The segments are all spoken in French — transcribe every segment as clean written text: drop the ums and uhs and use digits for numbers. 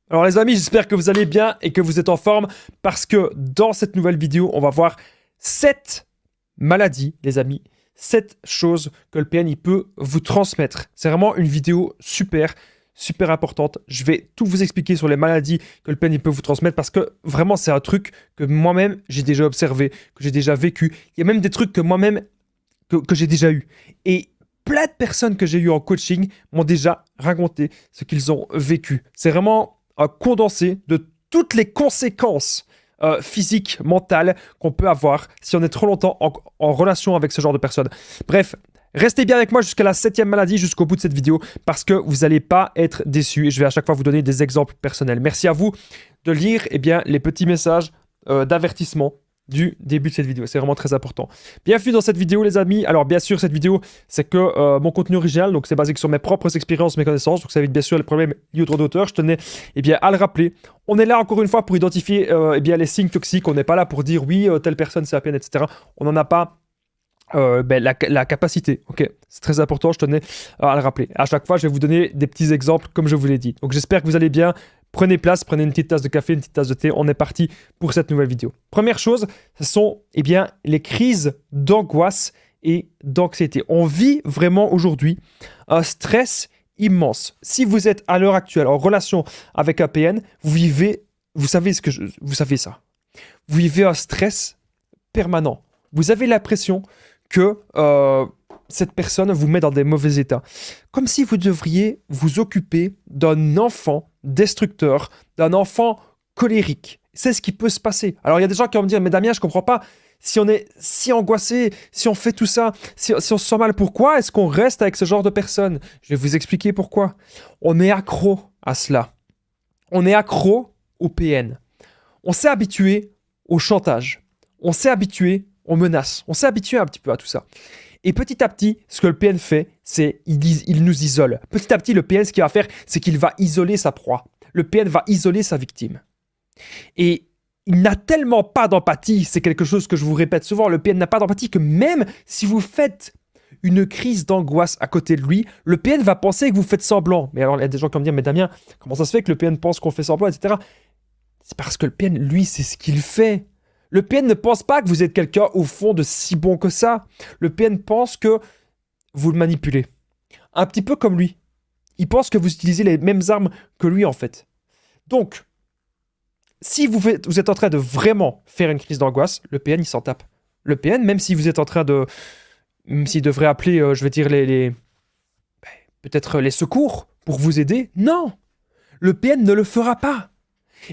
Alors les amis, j'espère que vous allez bien et que vous êtes en forme parce que dans cette nouvelle vidéo, on va voir 7 maladies, les amis, 7 choses que le PN il peut vous transmettre. C'est vraiment une vidéo super, super importante. Je vais tout vous expliquer sur les maladies que le PN il peut vous transmettre parce que vraiment c'est un truc que moi-même j'ai déjà observé, que j'ai déjà vécu. Il y a même des trucs que moi-même que j'ai déjà eu. Et plein de personnes que j'ai eues en coaching m'ont déjà raconté ce qu'ils ont vécu. C'est vraiment un condensé de toutes les conséquences physiques, mentales qu'on peut avoir si on est trop longtemps en relation avec ce genre de personnes. Bref, restez bien avec moi jusqu'à la 7e maladie, jusqu'au bout de cette vidéo, parce que vous n'allez pas être déçus et je vais à chaque fois vous donner des exemples personnels. Merci à vous de lire les petits messages d'avertissement du début de cette vidéo. C'est vraiment très important. Bienvenue dans cette vidéo, les amis. Alors, bien sûr, cette vidéo, c'est que mon contenu original, donc c'est basé sur mes propres expériences, mes connaissances, donc ça évite bien sûr les problèmes liés au droit d'auteur. Je tenais à le rappeler. On est là encore une fois pour identifier les signes toxiques. On n'est pas là pour dire oui, telle personne c'est la peine, etc. On n'en a pas la capacité, ok, c'est très important, je tenais à le rappeler. À chaque fois, je vais vous donner des petits exemples comme je vous l'ai dit. Donc j'espère que vous allez bien. Prenez place, prenez une petite tasse de café, une petite tasse de thé. On est parti pour cette nouvelle vidéo. Première chose, ce sont les crises d'angoisse et d'anxiété. On vit vraiment aujourd'hui un stress immense. Si vous êtes à l'heure actuelle en relation avec un PN, vous savez ça. Vous vivez un stress permanent. Vous avez l'impression que cette personne vous met dans des mauvais états. Comme si vous devriez vous occuper d'un enfant destructeur, d'un enfant colérique. C'est ce qui peut se passer. Alors il y a des gens qui vont me dire, mais Damien, je comprends pas, si on est si angoissé, si on fait tout ça, si on se sent mal, pourquoi est-ce qu'on reste avec ce genre de personnes? Je vais vous expliquer pourquoi. On est accro à cela. On est accro au PN. On s'est habitué au chantage. On s'est habitué aux menaces. On s'est habitué un petit peu à tout ça. Et petit à petit, ce que le PN fait, c'est il nous isole. Petit à petit, le PN, ce qu'il va faire, c'est qu'il va isoler sa proie. Le PN va isoler sa victime. Et il n'a tellement pas d'empathie, c'est quelque chose que je vous répète souvent, le PN n'a pas d'empathie que même si vous faites une crise d'angoisse à côté de lui, le PN va penser que vous faites semblant. Mais alors, il y a des gens qui vont me dire, mais Damien, comment ça se fait que le PN pense qu'on fait semblant, etc. C'est parce que le PN, lui, c'est ce qu'il fait. Le PN ne pense pas que vous êtes quelqu'un au fond de si bon que ça. Le PN pense que vous le manipulez. Un petit peu comme lui. Il pense que vous utilisez les mêmes armes que lui en fait. Donc, si vous êtes en train de vraiment faire une crise d'angoisse, le PN il s'en tape. Le PN, même si vous êtes en train de... Même s'il devrait appeler, peut-être les secours pour vous aider, non. Le PN ne le fera pas.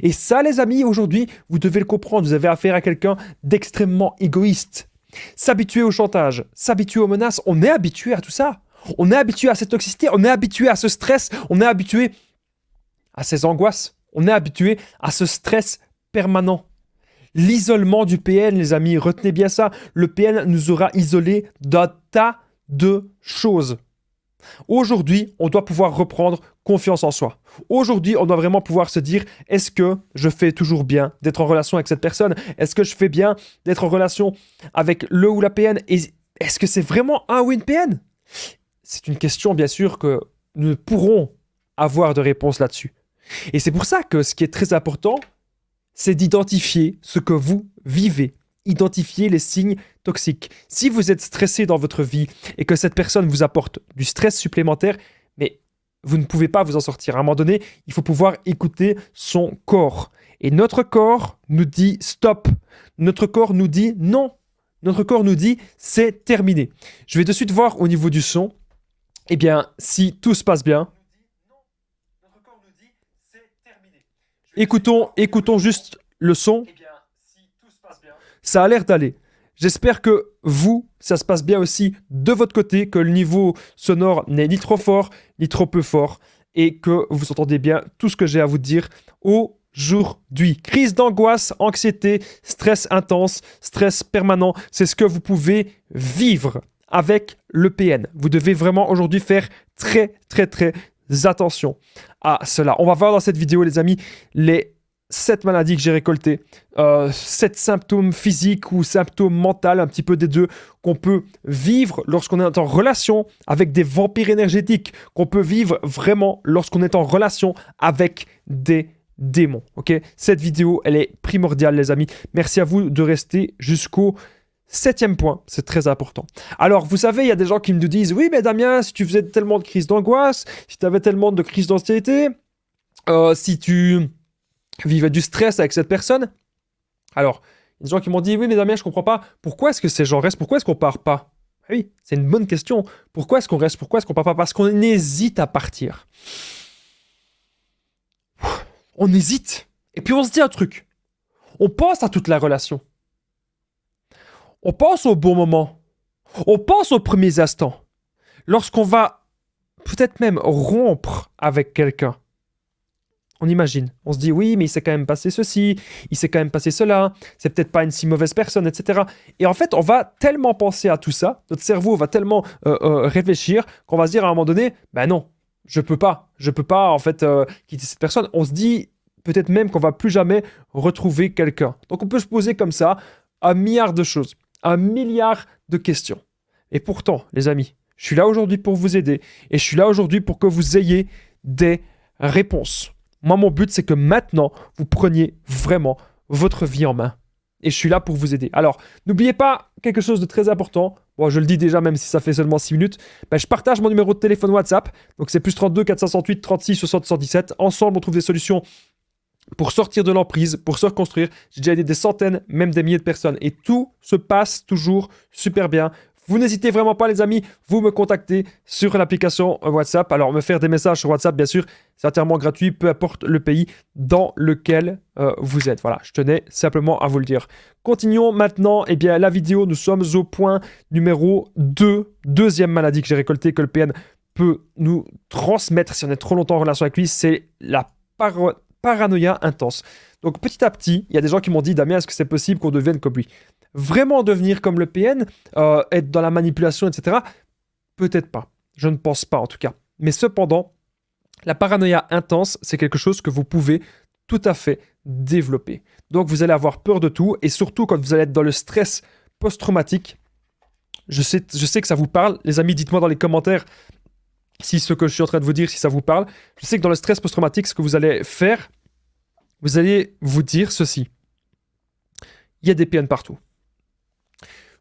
Et ça, les amis, aujourd'hui, vous devez le comprendre, vous avez affaire à quelqu'un d'extrêmement égoïste. S'habituer au chantage, s'habituer aux menaces, on est habitué à tout ça. On est habitué à cette toxicité, on est habitué à ce stress, on est habitué à ces angoisses, on est habitué à ce stress permanent. L'isolement du PN, les amis, retenez bien ça, le PN nous aura isolés d'un tas de choses. Aujourd'hui, on doit pouvoir reprendre confiance en soi. Aujourd'hui, on doit vraiment pouvoir se dire, est-ce que je fais toujours bien d'être en relation avec cette personne? Est-ce que je fais bien d'être en relation avec le ou la PN? Et est-ce que c'est vraiment un ou une PN? C'est une question, bien sûr, que nous ne pourrons avoir de réponse là-dessus. Et c'est pour ça que ce qui est très important, c'est d'identifier ce que vous vivez. Identifier les signes toxiques. Si vous êtes stressé dans votre vie et que cette personne vous apporte du stress supplémentaire, mais vous ne pouvez pas vous en sortir. À un moment donné, il faut pouvoir écouter son corps. Et notre corps nous dit stop. Notre corps nous dit non. Notre corps nous dit c'est terminé. Je vais de suite voir au niveau du son. Eh bien, si tout se passe bien. Écoutons juste le son. Ça a l'air d'aller. J'espère que vous, ça se passe bien aussi de votre côté, que le niveau sonore n'est ni trop fort, ni trop peu fort, et que vous entendez bien tout ce que j'ai à vous dire aujourd'hui. Crise d'angoisse, anxiété, stress intense, stress permanent, c'est ce que vous pouvez vivre avec le PN. Vous devez vraiment aujourd'hui faire très, très, très attention à cela. On va voir dans cette vidéo, les amis, les 7 maladies que j'ai récoltées, 7 symptômes physiques ou symptômes mentaux, un petit peu des deux, qu'on peut vivre lorsqu'on est en relation avec des vampires énergétiques, qu'on peut vivre vraiment lorsqu'on est en relation avec des démons. Ok, cette vidéo, elle est primordiale, les amis. Merci à vous de rester jusqu'au 7e point, c'est très important. Alors, vous savez, il y a des gens qui me disent « Oui, mais Damien, si tu faisais tellement de crises d'angoisse, si tu avais tellement de crises d'anxiété, si tu vivais du stress avec cette personne... » Alors, il y a des gens qui m'ont dit « Oui, mais Damien, je comprends pas. Pourquoi est-ce que ces gens restent? Pourquoi est-ce qu'on part pas ?» Oui, c'est une bonne question. Pourquoi est-ce qu'on reste? Pourquoi est-ce qu'on part pas? Parce qu'on hésite à partir. On hésite. Et puis on se dit un truc. On pense à toute la relation. On pense au bon moment. On pense aux premiers instants. Lorsqu'on va peut-être même rompre avec quelqu'un, on imagine. On se dit oui, mais il s'est quand même passé ceci, il s'est quand même passé cela, c'est peut-être pas une si mauvaise personne, etc. Et en fait, on va tellement penser à tout ça, notre cerveau va tellement réfléchir qu'on va se dire à un moment donné, ben non, je peux pas en fait quitter cette personne. On se dit peut-être même qu'on va plus jamais retrouver quelqu'un. Donc on peut se poser comme ça un milliard de choses, un milliard de questions. Et pourtant, les amis, je suis là aujourd'hui pour vous aider et je suis là aujourd'hui pour que vous ayez des réponses. Moi, mon but, c'est que maintenant, vous preniez vraiment votre vie en main. Et je suis là pour vous aider. Alors, n'oubliez pas quelque chose de très important. Bon, je le dis déjà, même si ça fait seulement 6 minutes. Ben, je partage mon numéro de téléphone WhatsApp. Donc, c'est plus 32 468 36 60 117. Ensemble, on trouve des solutions pour sortir de l'emprise, pour se reconstruire. J'ai déjà aidé des centaines, même des milliers de personnes. Et tout se passe toujours super bien. Vous n'hésitez vraiment pas, les amis, vous me contactez sur l'application WhatsApp. Alors, me faire des messages sur WhatsApp, bien sûr, c'est entièrement gratuit, peu importe le pays dans lequel vous êtes. Voilà, je tenais simplement à vous le dire. Continuons maintenant. Eh bien, la vidéo, nous sommes au point numéro 2, deuxième maladie que j'ai récoltée, que le PN peut nous transmettre si on est trop longtemps en relation avec lui, c'est la paranoïa intense. Donc, petit à petit, il y a des gens qui m'ont dit « Damien, est-ce que c'est possible qu'on devienne comme lui ?» Vraiment devenir comme le PN, être dans la manipulation, etc. Peut-être pas. Je ne pense pas en tout cas. Mais cependant, la paranoïa intense, c'est quelque chose que vous pouvez tout à fait développer. Donc vous allez avoir peur de tout et surtout quand vous allez être dans le stress post-traumatique. Je sais que ça vous parle. Les amis, dites-moi dans les commentaires si ce que je suis en train de vous dire, si ça vous parle. Je sais que dans le stress post-traumatique, ce que vous allez faire, vous allez vous dire ceci. Il y a des PN partout.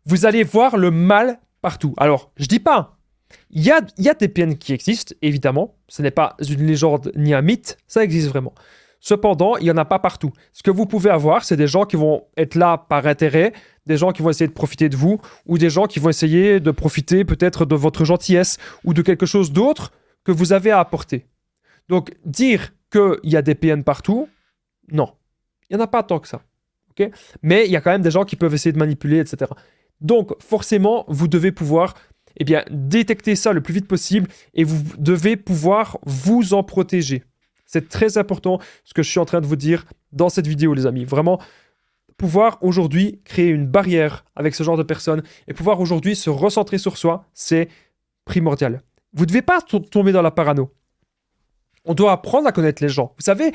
Vous allez voir le mal partout. Alors, je dis pas, il y a des PN qui existent, évidemment. Ce n'est pas une légende ni un mythe, ça existe vraiment. Cependant, il n'y en a pas partout. Ce que vous pouvez avoir, c'est des gens qui vont être là par intérêt, des gens qui vont essayer de profiter de vous, ou des gens qui vont essayer de profiter peut-être de votre gentillesse, ou de quelque chose d'autre que vous avez à apporter. Donc, dire qu'il y a des PN partout, non. Il n'y en a pas tant que ça. Okay? Mais il y a quand même des gens qui peuvent essayer de manipuler, etc. Donc, forcément, vous devez pouvoir détecter ça le plus vite possible et vous devez pouvoir vous en protéger. C'est très important ce que je suis en train de vous dire dans cette vidéo, les amis. Vraiment, pouvoir aujourd'hui créer une barrière avec ce genre de personnes et pouvoir aujourd'hui se recentrer sur soi, c'est primordial. Vous ne devez pas tomber dans la parano. On doit apprendre à connaître les gens. Vous savez,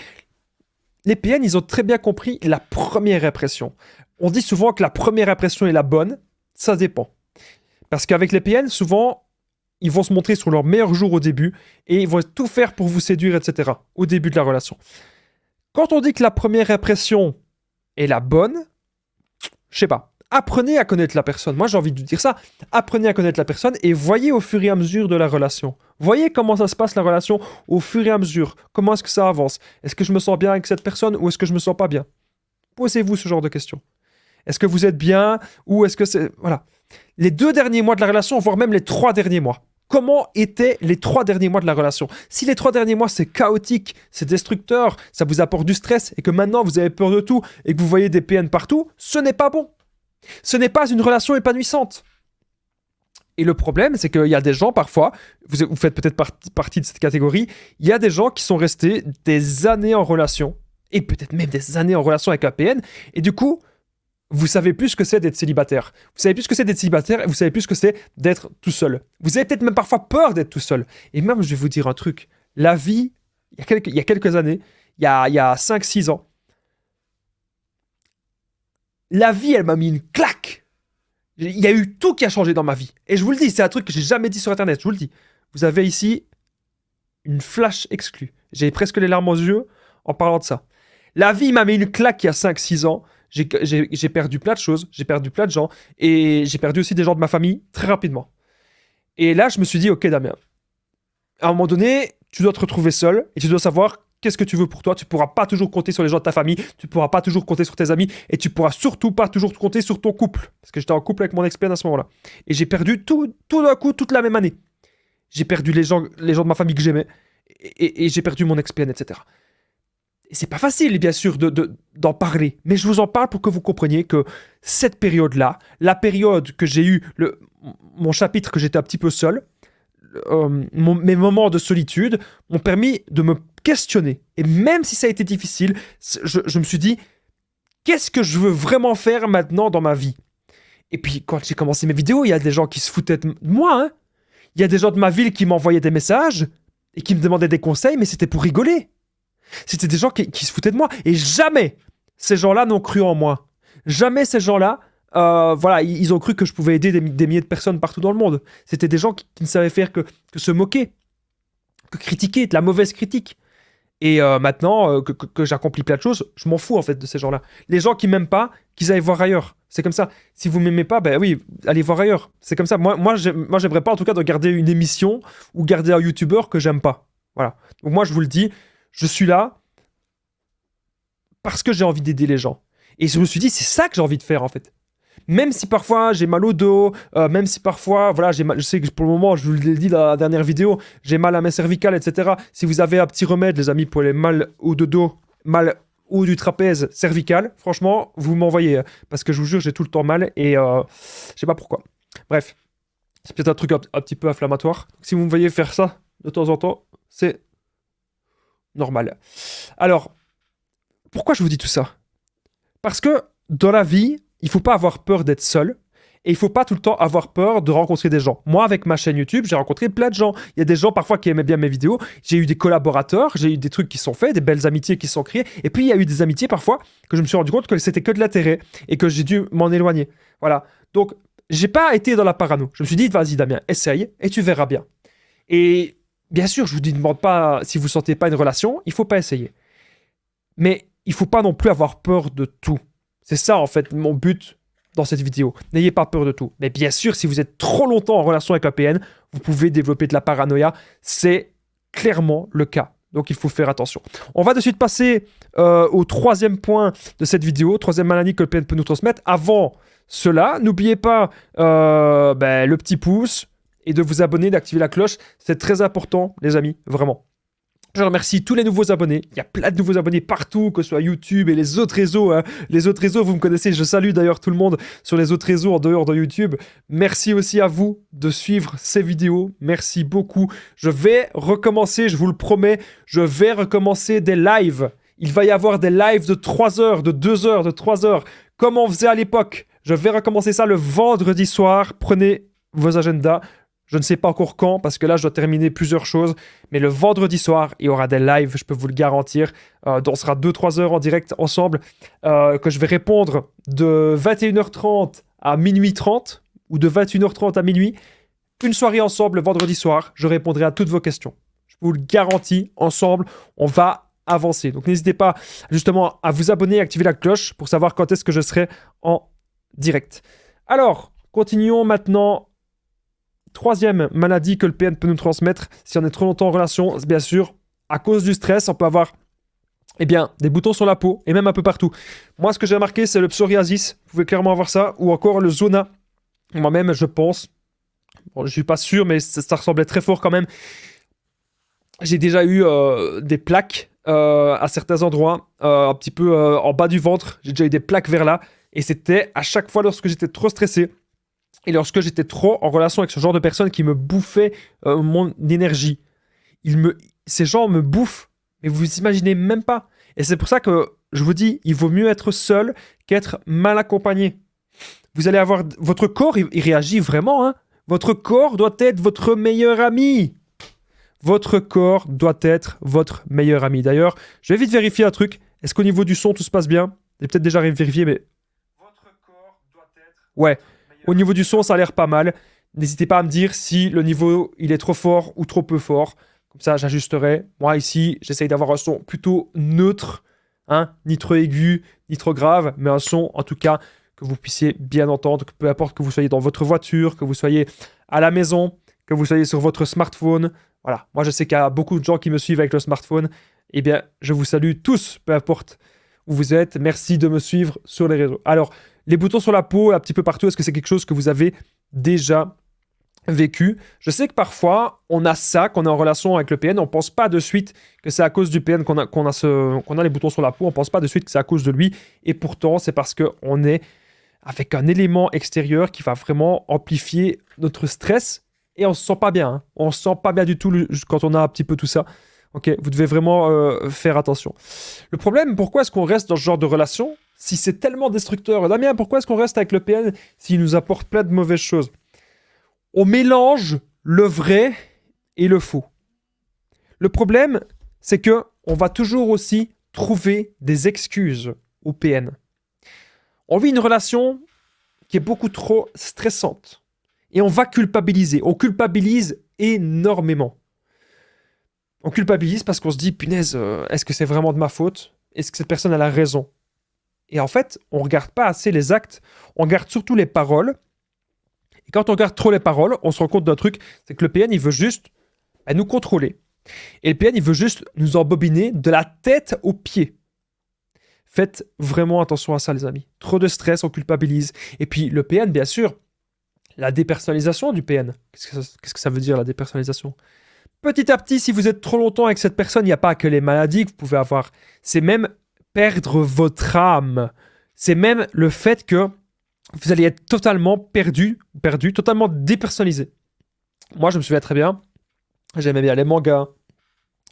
les PN, ils ont très bien compris la première impression. On dit souvent que la première impression est la bonne. Ça dépend. Parce qu'avec les PN, souvent, ils vont se montrer sur leur meilleur jour au début et ils vont tout faire pour vous séduire, etc. au début de la relation. Quand on dit que la première impression est la bonne, je sais pas. Apprenez à connaître la personne. Moi, j'ai envie de dire ça. Apprenez à connaître la personne et voyez au fur et à mesure de la relation. Voyez comment ça se passe la relation au fur et à mesure. Comment est-ce que ça avance? Est-ce que je me sens bien avec cette personne ou est-ce que je me sens pas bien? Posez-vous ce genre de questions. Est-ce que vous êtes bien ou est-ce que c'est... Voilà. Les 2 derniers mois de la relation, voire même les 3 derniers mois. Comment étaient les 3 derniers mois de la relation? Si les 3 derniers mois, c'est chaotique, c'est destructeur, ça vous apporte du stress et que maintenant vous avez peur de tout et que vous voyez des PN partout, ce n'est pas bon. Ce n'est pas une relation épanouissante. Et le problème, c'est qu'il y a des gens, parfois, vous faites peut-être partie de cette catégorie, il y a des gens qui sont restés des années en relation, et peut-être même des années en relation avec un PN, et du coup, vous savez plus ce que c'est d'être célibataire. Vous savez plus ce que c'est d'être célibataire et vous savez plus ce que c'est d'être tout seul. Vous avez peut-être même parfois peur d'être tout seul. Et même, je vais vous dire un truc. La vie, il y a quelques années, il y a 5-6 ans, la vie, elle m'a mis une claque. Il y a eu tout qui a changé dans ma vie. Et je vous le dis, c'est un truc que j'ai jamais dit sur Internet. Je vous le dis. Vous avez ici une flash exclue. J'ai presque les larmes aux yeux en parlant de ça. La vie m'a mis une claque il y a 5-6 ans. J'ai perdu plein de choses, j'ai perdu plein de gens, et j'ai perdu aussi des gens de ma famille très rapidement. Et là, je me suis dit, ok Damien, à un moment donné, tu dois te retrouver seul, et tu dois savoir qu'est-ce que tu veux pour toi. Tu pourras pas toujours compter sur les gens de ta famille, tu pourras pas toujours compter sur tes amis, et tu pourras surtout pas toujours compter sur ton couple. Parce que j'étais en couple avec mon ex-PN à ce moment-là. Et j'ai perdu tout d'un coup, toute la même année. J'ai perdu les gens de ma famille que j'aimais, et j'ai perdu mon ex-PN, etc. Et c'est pas facile, bien sûr, d'en parler, mais je vous en parle pour que vous compreniez que cette période-là, la période que j'ai eu, mon chapitre que j'étais un petit peu seul, mes moments de solitude m'ont permis de me questionner. Et même si ça a été difficile, je me suis dit, qu'est-ce que je veux vraiment faire maintenant dans ma vie? Et puis, quand j'ai commencé mes vidéos, il y a des gens qui se foutaient de moi, hein. Il y a des gens de ma ville qui m'envoyaient des messages et qui me demandaient des conseils, mais c'était pour rigoler. C'était des gens qui se foutaient de moi. Et jamais ces gens-là n'ont cru en moi. Jamais ces gens-là, voilà, ils ont cru que je pouvais aider des milliers de personnes partout dans le monde. C'était des gens qui ne savaient faire que se moquer, que critiquer, de la mauvaise critique. Et maintenant que j'accomplis plein de choses, je m'en fous en fait de ces gens-là. Les gens qui m'aiment pas, qu'ils aillent voir ailleurs. C'est comme ça. Si vous m'aimez pas, ben oui, allez voir ailleurs. C'est comme ça. Moi, j'aimerais pas en tout cas de garder une émission ou garder un youtubeur que j'aime pas. Voilà. Donc moi, je vous le dis, je suis là parce que j'ai envie d'aider les gens. Et je me suis dit, c'est ça que j'ai envie de faire en fait. Même si parfois j'ai mal au dos, même si parfois, voilà, j'ai mal, je sais que pour le moment, je vous l'ai dit dans la dernière vidéo, j'ai mal à mes cervicales, etc. Si vous avez un petit remède, les amis, pour les mal au dos, mal ou du trapèze cervical, franchement, vous m'envoyez. Parce que je vous jure, j'ai tout le temps mal et je sais pas pourquoi. Bref, c'est peut-être un truc un petit peu inflammatoire. Si vous me voyez faire ça de temps en temps, c'est normal. Alors, pourquoi je vous dis tout ça? Parce que dans la vie, il faut pas avoir peur d'être seul. Et il faut pas tout le temps avoir peur de rencontrer des gens. Moi, avec ma chaîne YouTube, j'ai rencontré plein de gens. Il y a des gens parfois qui aimaient bien mes vidéos. J'ai eu des collaborateurs, j'ai eu des trucs qui sont faits, des belles amitiés qui sont créées. Et puis, il y a eu des amitiés parfois que je me suis rendu compte que c'était que de l'intérêt et que j'ai dû m'en éloigner. Voilà. Donc, j'ai pas été dans la parano. Je me suis dit, vas-y Damien, essaye et tu verras bien. Et bien sûr, je vous demande pas, si vous sentez pas une relation, il faut pas essayer. Mais il faut pas non plus avoir peur de tout. C'est ça, en fait, mon but dans cette vidéo. N'ayez pas peur de tout. Mais bien sûr, si vous êtes trop longtemps en relation avec un PN, vous pouvez développer de la paranoïa. C'est clairement le cas. Donc, il faut faire attention. On va de suite passer au troisième point de cette vidéo, troisième maladie que le PN peut nous transmettre. Avant cela, n'oubliez pas le petit pouce et de vous abonner, d'activer la cloche. C'est très important, les amis, vraiment. Je remercie tous les nouveaux abonnés. Il y a plein de nouveaux abonnés partout, que ce soit YouTube et les autres réseaux. Hein. Les autres réseaux, vous me connaissez. Je salue d'ailleurs tout le monde sur les autres réseaux en dehors de YouTube. Merci aussi à vous de suivre ces vidéos. Merci beaucoup. Je vais recommencer, je vous le promets, je vais recommencer des lives. Il va y avoir des lives de 3 heures, de 2 heures, de 3 heures, comme on faisait à l'époque. Je vais recommencer ça le vendredi soir. Prenez vos agendas. Je ne sais pas encore quand, parce que là, je dois terminer plusieurs choses. Mais le vendredi soir, il y aura des lives, je peux vous le garantir. On sera 2-3 heures en direct ensemble, que je vais répondre de 21h30 à minuit 30, ou de 21h30 à minuit. Une soirée ensemble, le vendredi soir, je répondrai à toutes vos questions. Je vous le garantis, ensemble, on va avancer. Donc n'hésitez pas justement à vous abonner et activer la cloche pour savoir quand est-ce que je serai en direct. Alors, continuons maintenant. Troisième maladie que le PN peut nous transmettre si on est trop longtemps en relation, bien sûr, à cause du stress, on peut avoir des boutons sur la peau et même un peu partout. Moi, ce que j'ai remarqué, c'est le psoriasis. Vous pouvez clairement avoir ça. Ou encore le zona. Moi-même, je pense. Bon, je ne suis pas sûr, mais ça ressemblait très fort quand même. J'ai déjà eu des plaques à certains endroits, un petit peu en bas du ventre. J'ai déjà eu des plaques vers là. Et c'était à chaque fois lorsque j'étais trop stressé. Et lorsque j'étais trop en relation avec ce genre de personnes qui me bouffaient mon énergie. Ces gens me bouffent, mais vous vous imaginez même pas. Et c'est pour ça que je vous dis, il vaut mieux être seul qu'être mal accompagné. Vous allez avoir... Votre corps, il réagit vraiment. Hein. Votre corps doit être votre meilleur ami. Votre corps doit être votre meilleur ami. D'ailleurs, je vais vite vérifier un truc. Est-ce qu'au niveau du son, tout se passe bien? J'ai peut-être déjà vérifié, mais... Votre corps doit être... Ouais. Au niveau du son, ça a l'air pas mal. N'hésitez pas à me dire si le niveau il est trop fort ou trop peu fort. Comme ça, j'ajusterai. Moi, ici, j'essaye d'avoir un son plutôt neutre. hein, ni trop aigu, ni trop grave, mais un son, en tout cas, que vous puissiez bien entendre, que peu importe que vous soyez dans votre voiture, que vous soyez à la maison, que vous soyez sur votre smartphone. Voilà, moi je sais qu'il y a beaucoup de gens qui me suivent avec le smartphone. Eh bien, je vous salue tous, peu importe où vous êtes. Merci de me suivre sur les réseaux. Alors, les boutons sur la peau, un petit peu partout, est-ce que c'est quelque chose que vous avez déjà vécu? Je sais que parfois, on a ça, qu'on est en relation avec le PN, on pense pas de suite que c'est à cause du PN qu'on a les boutons sur la peau, on pense pas de suite que c'est à cause de lui, et pourtant, c'est parce qu'on est avec un élément extérieur qui va vraiment amplifier notre stress, et on se sent pas bien, hein. On se sent pas bien du tout quand on a un petit peu tout ça. Ok, vous devez vraiment faire attention. Le problème, pourquoi est-ce qu'on reste dans ce genre de relation si c'est tellement destructeur? Damien, pourquoi est-ce qu'on reste avec le PN s'il nous apporte plein de mauvaises choses? On mélange le vrai et le faux. Le problème, c'est que on va toujours aussi trouver des excuses au PN. On vit une relation qui est beaucoup trop stressante. Et on va culpabiliser. On culpabilise énormément. On culpabilise parce qu'on se dit, punaise, est-ce que c'est vraiment de ma faute? Est-ce que cette personne a la raison? Et en fait, on ne regarde pas assez les actes, on regarde surtout les paroles. Et quand on regarde trop les paroles, on se rend compte d'un truc, c'est que le PN, il veut juste nous contrôler. Et le PN, il veut juste nous embobiner de la tête aux pieds. Faites vraiment attention à ça, les amis. Trop de stress, on culpabilise. Et puis, le PN, bien sûr, la dépersonnalisation du PN. Qu'est-ce que ça veut dire, la dépersonnalisation? Petit à petit, si vous êtes trop longtemps avec cette personne, il n'y a pas que les maladies que vous pouvez avoir. C'est même perdre votre âme. C'est même le fait que vous allez être totalement perdu, totalement dépersonnalisé. Moi, je me souviens très bien, j'aimais bien les mangas,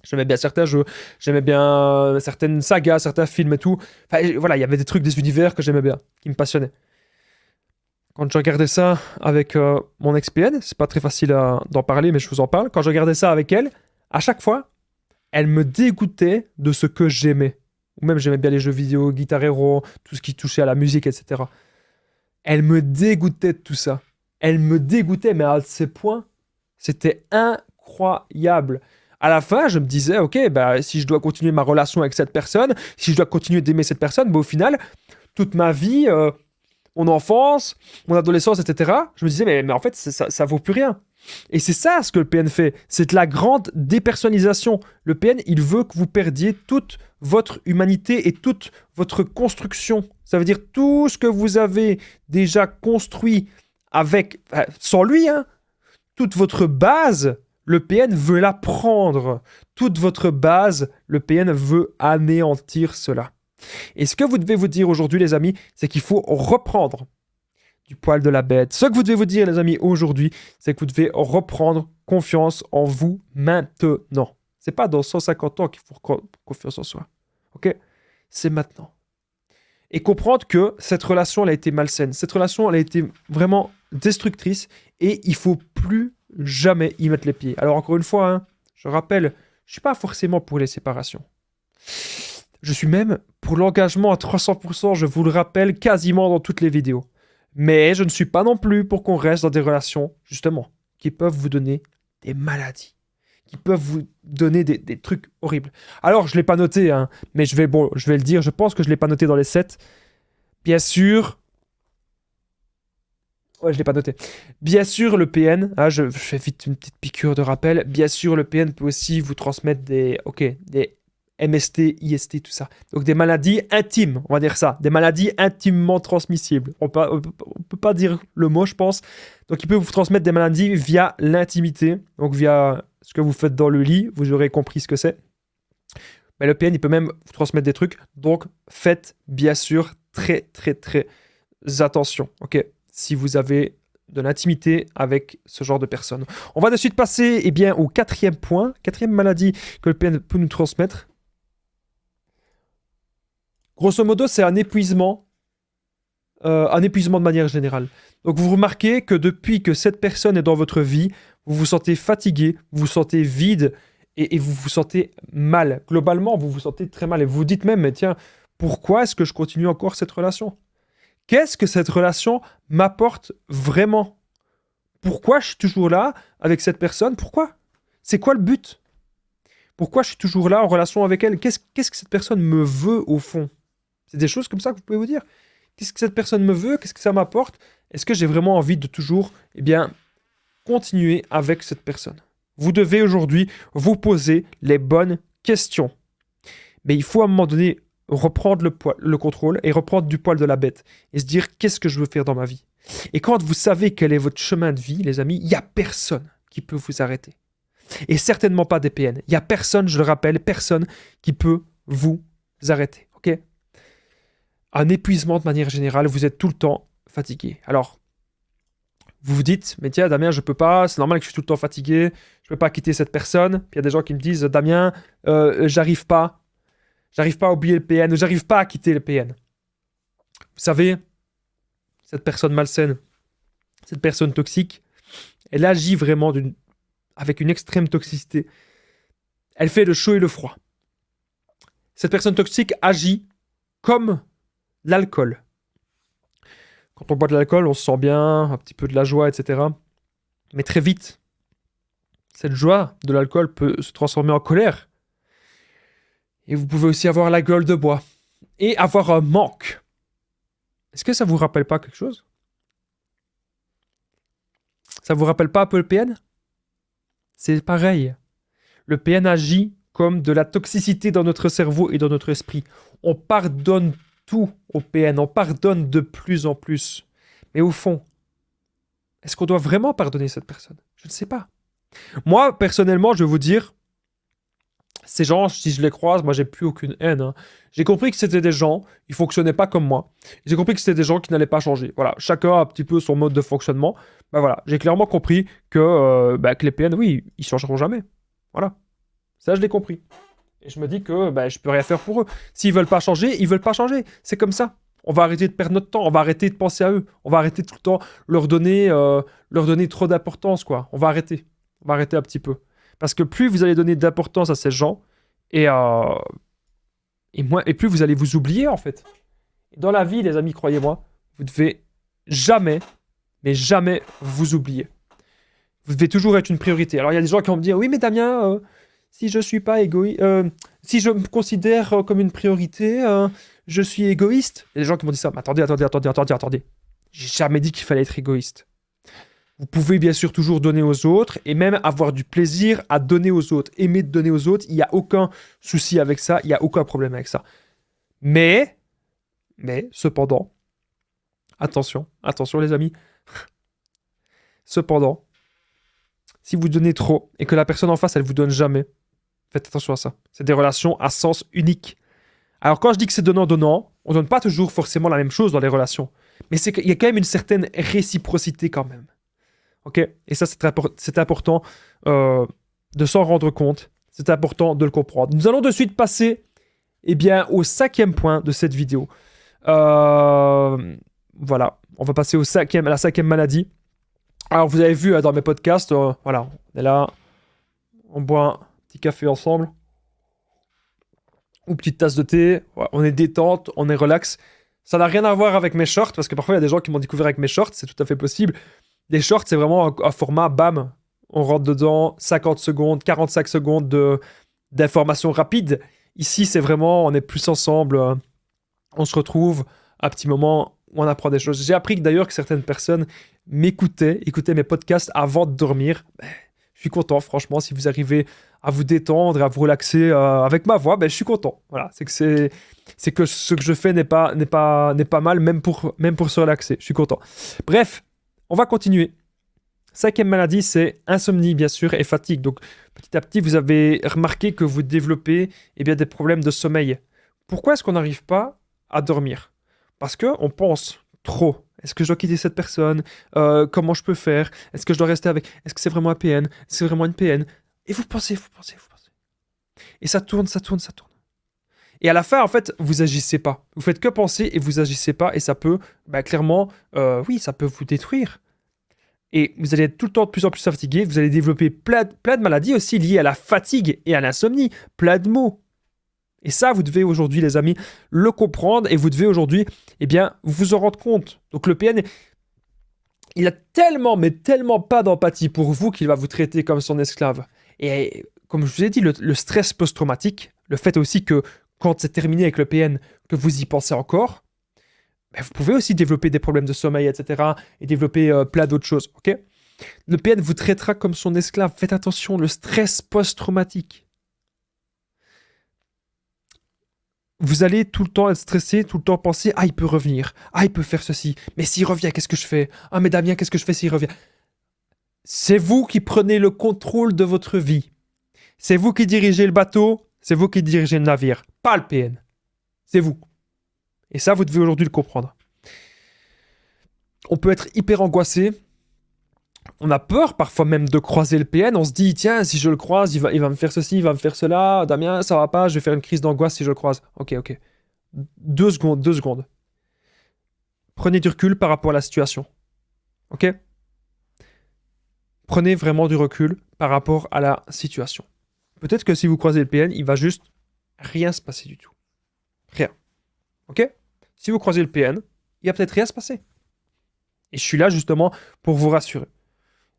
j'aimais bien certains jeux, j'aimais bien certaines sagas, certains films et tout. Enfin, voilà, il y avait des trucs, des univers que j'aimais bien, qui me passionnaient. Quand je regardais ça avec mon ex-PN, c'est pas très facile d'en parler, mais je vous en parle. Quand je regardais ça avec elle, à chaque fois, elle me dégoûtait de ce que j'aimais. Ou même j'aimais bien les jeux vidéo, Guitar Hero, tout ce qui touchait à la musique, etc. Elle me dégoûtait de tout ça. Elle me dégoûtait, mais à ce point, c'était incroyable. À la fin, je me disais, ok, bah, si je dois continuer ma relation avec cette personne, si je dois continuer d'aimer cette personne, bah, au final, toute ma vie, mon enfance, mon adolescence, etc., je me disais, mais en fait, ça vaut plus rien. Et c'est ça ce que le PN fait. C'est de la grande dépersonnalisation. Le PN, il veut que vous perdiez toute votre humanité et toute votre construction. Ça veut dire tout ce que vous avez déjà construit avec, sans lui, hein, toute votre base, le PN veut la prendre. Toute votre base, le PN veut anéantir cela. Et ce que vous devez vous dire aujourd'hui, les amis, c'est qu'il faut reprendre du poil de la bête. Ce que vous devez vous dire, les amis, aujourd'hui, c'est que vous devez reprendre confiance en vous maintenant. C'est pas dans 150 ans qu'il faut confiance en soi. Ok? C'est maintenant. Et comprendre que cette relation, elle a été malsaine. Cette relation, elle a été vraiment destructrice et il faut plus jamais y mettre les pieds. Alors encore une fois, hein, je rappelle, je suis pas forcément pour les séparations. Je suis même pour l'engagement à 300%, je vous le rappelle quasiment dans toutes les vidéos. Mais je ne suis pas non plus pour qu'on reste dans des relations, justement, qui peuvent vous donner des maladies, qui peuvent vous donner des trucs horribles. Alors, je ne l'ai pas noté, hein, mais je vais le dire, je pense que je ne l'ai pas noté dans les 7. Bien sûr... Ouais, je ne l'ai pas noté. Bien sûr, le PN, hein, je fais vite une petite piqûre de rappel, bien sûr, le PN peut aussi vous transmettre des MST, IST, tout ça. Donc des maladies intimes, on va dire ça. Des maladies intimement transmissibles. On peut pas dire le mot, je pense. Donc il peut vous transmettre des maladies via l'intimité. Donc via ce que vous faites dans le lit. Vous aurez compris ce que c'est. Mais le PN, il peut même vous transmettre des trucs. Donc faites bien sûr très, très, très attention. Ok, si vous avez de l'intimité avec ce genre de personnes. On va de suite passer au 4e point. 4e maladie que le PN peut nous transmettre. Grosso modo, c'est un épuisement de manière générale. Donc vous remarquez que depuis que cette personne est dans votre vie, vous vous sentez fatigué, vous vous sentez vide et vous vous sentez mal. Globalement, vous vous sentez très mal et vous vous dites même, mais tiens, pourquoi est-ce que je continue encore cette relation? Qu'est-ce que cette relation m'apporte vraiment? Pourquoi je suis toujours là avec cette personne? Pourquoi? C'est quoi le but? Pourquoi je suis toujours là en relation avec elle? Qu'est-ce que cette personne me veut au fond? C'est des choses comme ça que vous pouvez vous dire. Qu'est-ce que cette personne me veut? Qu'est-ce que ça m'apporte? Est-ce que j'ai vraiment envie de toujours, continuer avec cette personne? Vous devez aujourd'hui vous poser les bonnes questions. Mais il faut à un moment donné reprendre le contrôle et reprendre du poil de la bête et se dire qu'est-ce que je veux faire dans ma vie. Et quand vous savez quel est votre chemin de vie, les amis, il n'y a personne qui peut vous arrêter. Et certainement pas des PN. Il n'y a personne, je le rappelle, personne qui peut vous arrêter. Ok? Un épuisement de manière générale, vous êtes tout le temps fatigué. Alors, vous vous dites, mais tiens, Damien, je peux pas, c'est normal que je suis tout le temps fatigué, je peux pas quitter cette personne. Puis il y a des gens qui me disent, Damien, j'arrive pas à oublier le PN, ou j'arrive pas à quitter le PN. Vous savez, cette personne malsaine, cette personne toxique, elle agit vraiment avec une extrême toxicité. Elle fait le chaud et le froid. Cette personne toxique agit comme l'alcool. Quand on boit de l'alcool, on se sent bien, un petit peu de la joie, etc. Mais très vite, cette joie de l'alcool peut se transformer en colère. Et vous pouvez aussi avoir la gueule de bois. Et avoir un manque. Est-ce que ça vous rappelle pas quelque chose? Ça vous rappelle pas un peu le PN? C'est pareil. Le PN agit comme de la toxicité dans notre cerveau et dans notre esprit. On pardonne tout au PN, on pardonne de plus en plus. Mais au fond, est-ce qu'on doit vraiment pardonner cette personne? Je ne sais pas. Moi, personnellement, je vais vous dire, ces gens, si je les croise, moi, j'ai plus aucune haine. Hein. J'ai compris que c'était des gens, ils fonctionnaient pas comme moi. J'ai compris que c'était des gens qui n'allaient pas changer. Voilà, chacun a un petit peu son mode de fonctionnement. Ben voilà, j'ai clairement compris que les PN, oui, ils changeront jamais. Voilà, ça, je l'ai compris. Et je me dis que je peux rien faire pour eux. S'ils veulent pas changer, ils veulent pas changer. C'est comme ça. On va arrêter de perdre notre temps. On va arrêter de penser à eux. On va arrêter tout le temps leur donner trop d'importance, quoi. On va arrêter. On va arrêter un petit peu. Parce que plus vous allez donner d'importance à ces gens, et plus vous allez vous oublier, en fait. Dans la vie, les amis, croyez-moi, vous devez jamais, mais jamais vous oublier. Vous devez toujours être une priorité. Alors, il y a des gens qui vont me dire, oui, mais Damien, si je suis pas égoïste, si je me considère comme une priorité, je suis égoïste. Il y a des gens qui m'ont dit ça. Mais attendez. J'ai jamais dit qu'il fallait être égoïste. Vous pouvez bien sûr toujours donner aux autres et même avoir du plaisir à donner aux autres. Aimer de donner aux autres, il n'y a aucun souci avec ça, il n'y a aucun problème avec ça. Mais, cependant, attention les amis, cependant, si vous donnez trop et que la personne en face, elle vous donne jamais, faites attention à ça. C'est des relations à sens unique. Alors quand je dis que c'est donnant-donnant, on ne donne pas toujours forcément la même chose dans les relations. Mais il y a quand même une certaine réciprocité quand même. Ok? Et ça, c'est important de s'en rendre compte. C'est important de le comprendre. Nous allons de suite passer au 5e point de cette vidéo. Voilà. On va passer à la 5e maladie. Alors, vous avez vu dans mes podcasts, voilà, on est là, on boit un petit café ensemble, ou petite tasse de thé, ouais, on est détente, on est relax. Ça n'a rien à voir avec mes shorts, parce que parfois, il y a des gens qui m'ont découvert avec mes shorts, c'est tout à fait possible. Les shorts, c'est vraiment un format, bam, on rentre dedans, 50 secondes, 45 secondes d'informations rapides. Ici, c'est vraiment, on est plus ensemble, on se retrouve, un petit moment où on apprend des choses. J'ai appris d'ailleurs que certaines personnes écoutaient mes podcasts avant de dormir. Je suis content, franchement, si vous arrivez à vous détendre, à vous relaxer avec ma voix, je suis content. Voilà, c'est que ce que je fais n'est pas mal, même pour se relaxer. Je suis content. Bref, on va continuer. 5e maladie, c'est insomnie, bien sûr, et fatigue. Donc, petit à petit, vous avez remarqué que vous développez des problèmes de sommeil. Pourquoi est-ce qu'on n'arrive pas à dormir? Parce qu'on pense trop. Est-ce que je dois quitter cette personne? Comment je peux faire? Est-ce que je dois rester avec? Est-ce que c'est vraiment un PN? Est-ce que c'est vraiment une PN? Et vous pensez. Et ça tourne. Et à la fin, en fait, vous agissez pas. Vous faites que penser et vous agissez pas. Et ça peut, clairement, ça peut vous détruire. Et vous allez être tout le temps de plus en plus fatigué. Vous allez développer plein de maladies aussi liées à la fatigue et à l'insomnie. Plein de maux. Et ça, vous devez aujourd'hui, les amis, le comprendre. Et vous devez aujourd'hui, vous en rendre compte. Donc le PN, il a tellement pas d'empathie pour vous qu'il va vous traiter comme son esclave. Et comme je vous ai dit, le stress post-traumatique, le fait aussi que quand c'est terminé avec le PN, que vous y pensez encore, ben, vous pouvez aussi développer des problèmes de sommeil, etc. et développer plein d'autres choses, ok? Le PN vous traitera comme son esclave. Faites attention, le stress post-traumatique. Vous allez tout le temps être stressé, tout le temps penser « Ah, il peut revenir. Ah, il peut faire ceci. Mais s'il revient, qu'est-ce que je fais? Ah, mais Damien, qu'est-ce que je fais s'il revient ?» C'est vous qui prenez le contrôle de votre vie. C'est vous qui dirigez le bateau, c'est vous qui dirigez le navire. Pas le PN. C'est vous. Et ça, vous devez aujourd'hui le comprendre. On peut être hyper angoissé. On a peur parfois même de croiser le PN. On se dit, tiens, si je le croise, il va me faire ceci, il va me faire cela. Damien, ça va pas, je vais faire une crise d'angoisse si je le croise. Ok. 2 secondes. Prenez du recul par rapport à la situation. Ok? Prenez vraiment du recul par rapport à la situation. Peut-être que si vous croisez le PN, il va juste rien se passer du tout. Rien. Ok? Si vous croisez le PN, il va peut-être rien se passer. Et je suis là justement pour vous rassurer.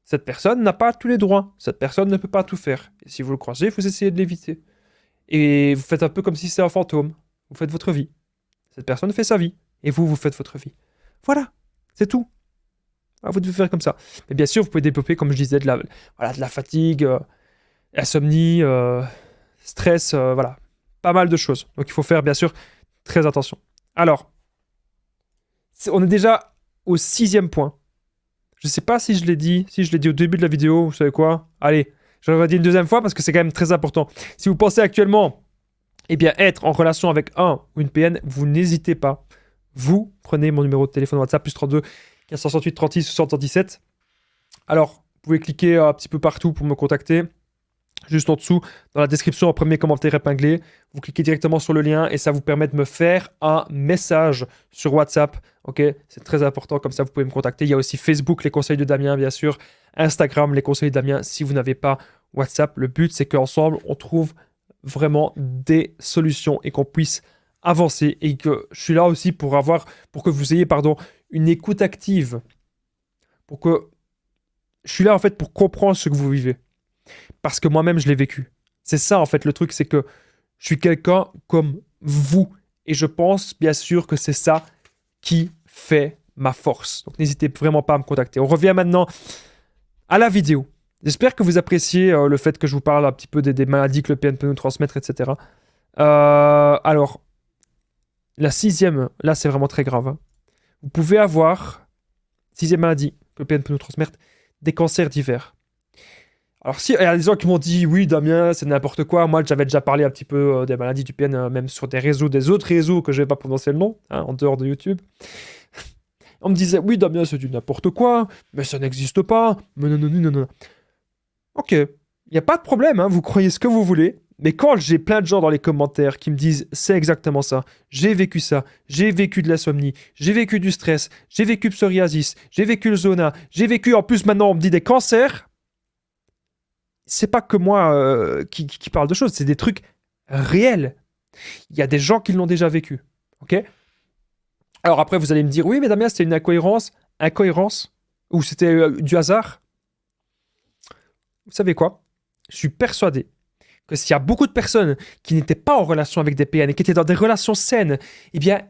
Cette personne n'a pas tous les droits. Cette personne ne peut pas tout faire. Et si vous le croisez, vous essayez de l'éviter. Et vous faites un peu comme si c'était un fantôme. Vous faites votre vie. Cette personne fait sa vie. Et vous faites votre vie. Voilà. C'est tout. Alors, vous devez faire comme ça. Mais bien sûr, vous pouvez développer, comme je disais, de la fatigue, insomnie, stress, voilà. Pas mal de choses. Donc il faut faire, bien sûr, très attention. Alors, on est déjà au 6e point. Je ne sais pas si je l'ai dit au début de la vidéo, vous savez quoi? Allez, je le redis une deuxième fois parce que c'est quand même très important. Si vous pensez actuellement être en relation avec un ou une PN, vous n'hésitez pas. Vous prenez mon numéro de téléphone WhatsApp, plus 32 468 36 77. Alors, vous pouvez cliquer un petit peu partout pour me contacter. Juste en dessous, dans la description, en premier commentaire épinglé, vous cliquez directement sur le lien et ça vous permet de me faire un message sur WhatsApp. Ok, c'est très important, comme ça vous pouvez me contacter. Il y a aussi Facebook, les conseils de Damien, bien sûr. Instagram, les conseils de Damien. Si vous n'avez pas WhatsApp, le but c'est qu'ensemble, on trouve vraiment des solutions et qu'on puisse avancer. Et que je suis là aussi pour que vous ayez, une écoute active. Je suis là en fait pour comprendre ce que vous vivez. Parce que moi-même, je l'ai vécu. C'est ça, en fait, le truc, c'est que je suis quelqu'un comme vous. Et je pense, bien sûr, que c'est ça qui fait ma force. Donc, n'hésitez vraiment pas à me contacter. On revient maintenant à la vidéo. J'espère que vous appréciez le fait que je vous parle un petit peu des maladies que le PN peut nous transmettre, etc. Alors, la 6e, là, c'est vraiment très grave. Hein. Vous pouvez avoir, 6e maladie que le PN peut nous transmettre, des cancers divers. Alors, il y a des gens qui m'ont dit, oui, Damien, c'est n'importe quoi. Moi, j'avais déjà parlé un petit peu des maladies du PN, même sur des autres réseaux que je ne vais pas prononcer le nom, hein, en dehors de YouTube. On me disait, oui, Damien, c'est du n'importe quoi, mais ça n'existe pas. Mais non. Ok, il n'y a pas de problème, hein, vous croyez ce que vous voulez. Mais quand j'ai plein de gens dans les commentaires qui me disent, c'est exactement ça, j'ai vécu de l'insomnie, j'ai vécu du stress, j'ai vécu psoriasis, j'ai vécu le zona, j'ai vécu, en plus, maintenant, on me dit des cancers. C'est pas que moi qui parle de choses, c'est des trucs réels. Il y a des gens qui l'ont déjà vécu. Ok? Alors après, vous allez me dire, oui, mais Damien, c'était une incohérence. Ou c'était du hasard. Vous savez quoi? Je suis persuadé que s'il y a beaucoup de personnes qui n'étaient pas en relation avec des PN et qui étaient dans des relations saines, eh bien,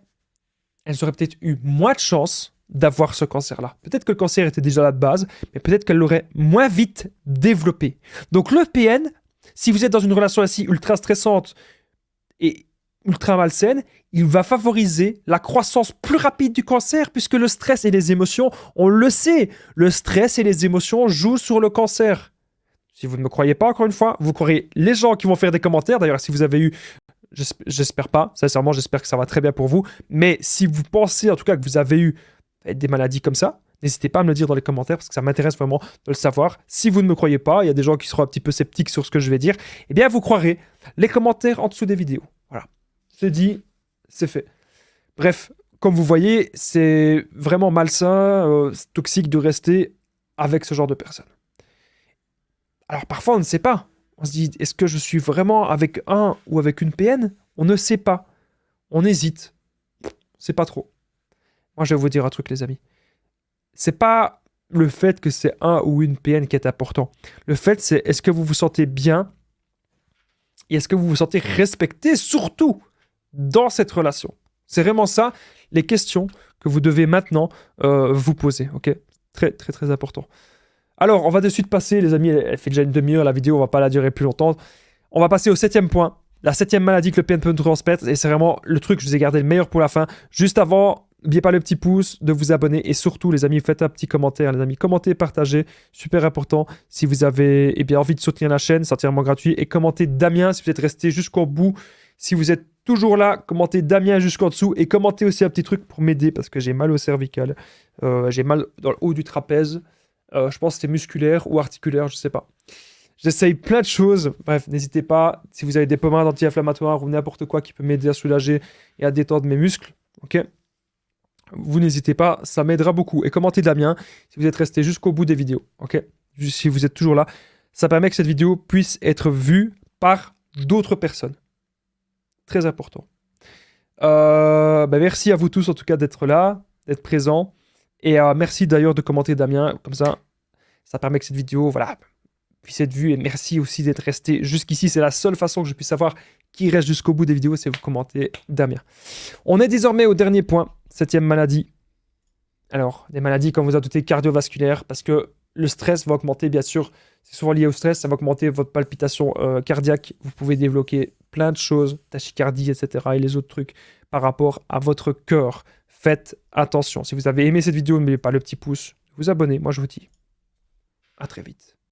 elles auraient peut-être eu moins de chances d'avoir ce cancer-là. Peut-être que le cancer était déjà là de base, mais peut-être qu'elle l'aurait moins vite développé. Donc le PN, si vous êtes dans une relation ainsi ultra stressante et ultra malsaine, il va favoriser la croissance plus rapide du cancer, puisque le stress et les émotions, on le sait, le stress et les émotions jouent sur le cancer. Si vous ne me croyez pas, encore une fois, vous croirez les gens qui vont faire des commentaires. D'ailleurs, si vous avez eu... J'espère pas, sincèrement, j'espère que ça va très bien pour vous. Mais si vous pensez en tout cas que vous avez eu des maladies comme ça, n'hésitez pas à me le dire dans les commentaires parce que ça m'intéresse vraiment de le savoir. Si vous ne me croyez pas, il y a des gens qui seront un petit peu sceptiques sur ce que je vais dire, eh bien vous croirez les commentaires en dessous des vidéos. Voilà, c'est dit, c'est fait. Bref, comme vous voyez, c'est vraiment malsain, toxique de rester avec ce genre de personnes. Alors parfois on ne sait pas. On se dit, est-ce que je suis vraiment avec un ou avec une PN? On ne sait pas. On hésite. C'est pas trop. Moi, je vais vous dire un truc, les amis. C'est pas le fait que c'est un ou une PN qui est important. Le fait, c'est est-ce que vous vous sentez bien Et est-ce que vous vous sentez respecté, surtout dans cette relation? C'est vraiment ça, les questions que vous devez maintenant vous poser, ok? Très, très, très important. Alors, on va de suite passer, les amis, elle fait déjà une demi-heure, la vidéo, on va pas la durer plus longtemps. On va passer au 7e point, la 7e maladie que le PN peut nous transmettre, et c'est vraiment le truc, je vous ai gardé le meilleur pour la fin. Juste avant, n'oubliez pas le petit pouce, de vous abonner, et surtout, les amis, faites un petit commentaire, les amis, commentez, partagez, super important. Si vous avez envie de soutenir la chaîne, c'est entièrement gratuit, et commentez Damien si vous êtes resté jusqu'au bout. Si vous êtes toujours là, commentez Damien jusqu'en dessous, et commentez aussi un petit truc pour m'aider, parce que j'ai mal au cervical, j'ai mal dans le haut du trapèze. Je pense que c'est musculaire ou articulaire, je sais pas. J'essaye plein de choses. Bref, n'hésitez pas. Si vous avez des pommades anti-inflammatoires ou n'importe quoi qui peut m'aider à soulager et à détendre mes muscles, ok? Vous n'hésitez pas, ça m'aidera beaucoup. Et commentez Damien si vous êtes resté jusqu'au bout des vidéos, ok? Si vous êtes toujours là, ça permet que cette vidéo puisse être vue par d'autres personnes. Très important. Merci à vous tous en tout cas d'être là, d'être présents. Et merci d'ailleurs de commenter Damien, comme ça permet que cette vidéo, voilà, puisse être vue. Et merci aussi d'être resté jusqu'ici. C'est la seule façon que je puisse savoir qui reste jusqu'au bout des vidéos, c'est vous commenter Damien. On est désormais au dernier point, 7e maladie. Alors, des maladies, comme vous en doutez, cardiovasculaires, parce que le stress va augmenter, bien sûr, c'est souvent lié au stress, ça va augmenter votre palpitation cardiaque. Vous pouvez débloquer plein de choses, tachycardie, etc. et les autres trucs par rapport à votre cœur. Faites attention. Si vous avez aimé cette vidéo, n'oubliez pas le petit pouce, vous abonner. Moi, je vous dis à très vite.